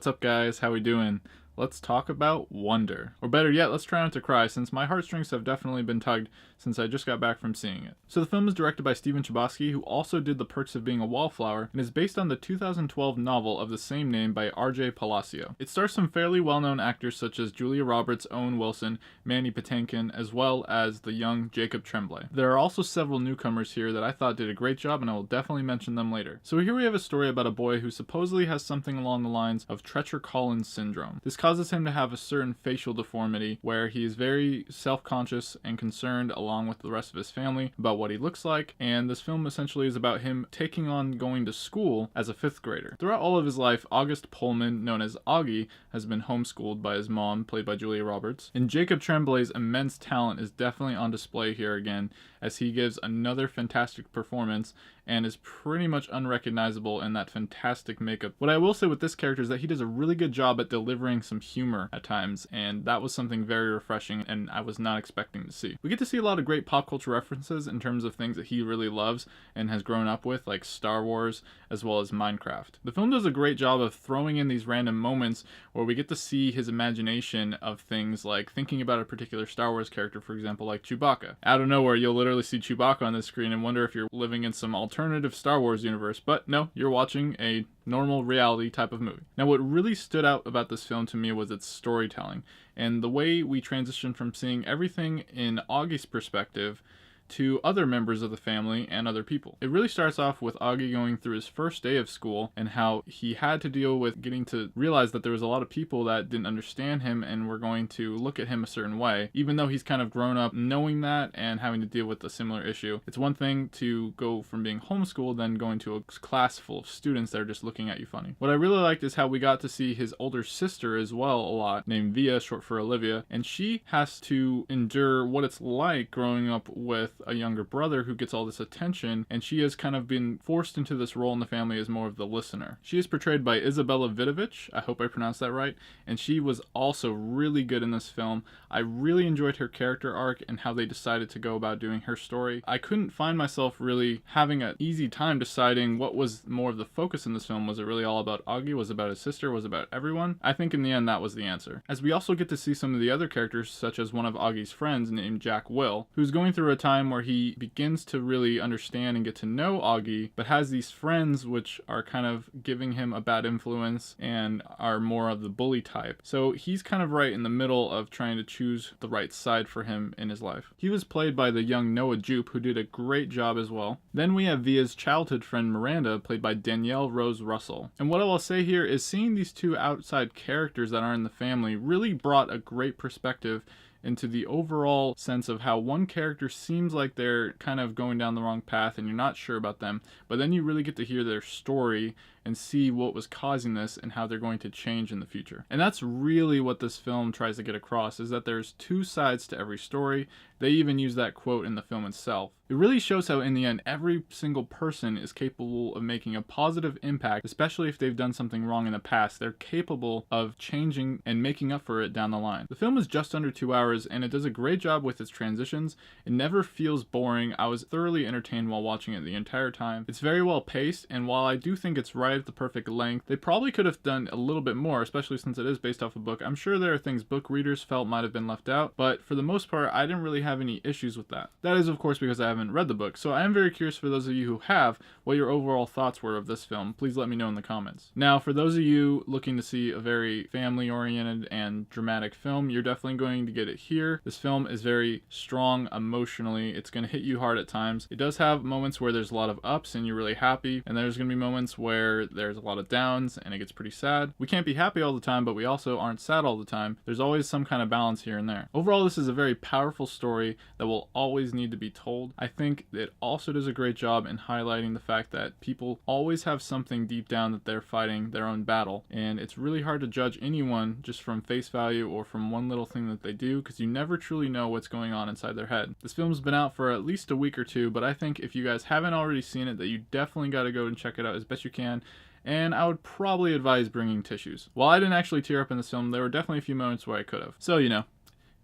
What's up, guys? How we doing? Let's talk about Wonder. Or better yet, let's try not to cry, since my heartstrings have definitely been tugged since I just got back from seeing it. So the film is directed by Steven Chbosky, who also did The Perks of Being a Wallflower, and is based on the 2012 novel of the same name by R.J. Palacio. It stars some fairly well-known actors such as Julia Roberts, Owen Wilson, Mandy Patinkin, as well as the young Jacob Tremblay. There are also several newcomers here that I thought did a great job, and I will definitely mention them later. So here we have a story about a boy who supposedly has something along the lines of Treacher-Collins syndrome. This causes him to have a certain facial deformity where he is very self-conscious and concerned along with the rest of his family about what he looks like, and this film essentially is about him taking on going to school as a 5th grader. Throughout all of his life, August Pullman, known as Augie, has been homeschooled by his mom, played by Julia Roberts, and Jacob Tremblay's immense talent is definitely on display here again, as he gives another fantastic performance and is pretty much unrecognizable in that fantastic makeup. What I will say with this character is that he does a really good job at delivering some humor at times, and that was something very refreshing and I was not expecting to see. We get to see a lot of great pop culture references in terms of things that he really loves and has grown up with, like Star Wars as well as Minecraft. The film does a great job of throwing in these random moments where we get to see his imagination of things like thinking about a particular Star Wars character, for example, like Chewbacca. Out of nowhere, you'll literally see Chewbacca on the screen and wonder if you're living in some alternative Star Wars universe, but no, you're watching a normal reality type of movie. Now, what really stood out about this film to me was its storytelling and the way we transitioned from seeing everything in Augie's perspective to other members of the family and other people. It really starts off with Augie going through his first day of school and how he had to deal with getting to realize that there was a lot of people that didn't understand him and were going to look at him a certain way, even though he's kind of grown up knowing that and having to deal with a similar issue. It's one thing to go from being homeschooled then going to a class full of students that are just looking at you funny. What I really liked is how we got to see his older sister as well a lot, named Via, short for Olivia, and she has to endure what it's like growing up with a younger brother who gets all this attention, and she has kind of been forced into this role in the family as more of the listener. She is portrayed by Isabella Vidovich, I hope I pronounced that right, and she was also really good in this film. I really enjoyed her character arc and how they decided to go about doing her story. I couldn't find myself really having an easy time deciding what was more of the focus in this film. Was it really all about Augie? Was it about his sister? Was it about everyone? I think in the end that was the answer. As we also get to see some of the other characters, such as one of Augie's friends named Jack Will, who's going through a time where he begins to really understand and get to know Augie, but has these friends which are kind of giving him a bad influence and are more of the bully type. So he's kind of right in the middle of trying to choose the right side for him in his life. He was played by the young Noah Jupe, who did a great job as well. Then we have Via's childhood friend Miranda, played by Danielle Rose Russell. And what I will say here is seeing these two outside characters that are in the family really brought a great perspective into the overall sense of how one character seems like they're kind of going down the wrong path and you're not sure about them, but then you really get to hear their story and see what was causing this and how they're going to change in the future. And that's really what this film tries to get across, is that there's two sides to every story. They even use that quote in the film itself. It really shows how in the end every single person is capable of making a positive impact, especially if they've done something wrong in the past. They're capable of changing and making up for it down the line. The film is just under 2 hours and it does a great job with its transitions. It never feels boring. I was thoroughly entertained while watching it the entire time. It's very well paced, and while I do think it's right at the perfect length, they probably could have done a little bit more, especially since it is based off a book. I'm sure there are things book readers felt might have been left out, but for the most part I didn't really have any issues with that. That is of course because I haven't read the book, so I am very curious for those of you who have, what your overall thoughts were of this film. Please let me know in the comments. Now, for those of you looking to see a very family oriented and dramatic film, you're definitely going to get it here. This film is very strong emotionally. It's going to hit you hard at times. It does have moments where there's a lot of ups and you're really happy, and there's going to be moments where there's a lot of downs and it gets pretty sad. We can't be happy all the time, but we also aren't sad all the time. There's always some kind of balance here and there. Overall, this is a very powerful story that will always need to be told. I think it also does a great job in highlighting the fact that people always have something deep down that they're fighting their own battle, and it's really hard to judge anyone just from face value or from one little thing that they do, because you never truly know what's going on inside their head. This film's been out for at least a week or two, but I think if you guys haven't already seen it, that you definitely got to go and check it out as best you can. And I would probably advise bringing tissues. While I didn't actually tear up in this film, there were definitely a few moments where I could have. So, you know,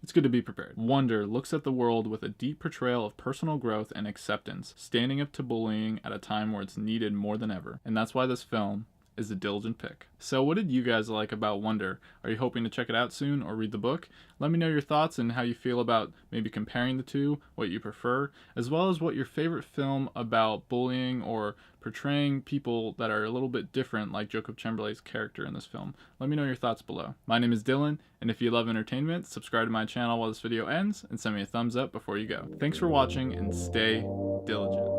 it's good to be prepared. Wonder looks at the world with a deep portrayal of personal growth and acceptance, standing up to bullying at a time where it's needed more than ever. And that's why this film is a diligent pick. So what did you guys like about Wonder? Are you hoping to check it out soon or read the book? Let me know your thoughts and how you feel about maybe comparing the two, what you prefer, as well as what your favorite film about bullying or portraying people that are a little bit different, like Jacob Chamberlain's character in this film. Let me know your thoughts below. My name is Dylan, and if you love entertainment, subscribe to my channel while this video ends and send me a thumbs up before you go. Thanks for watching and stay diligent.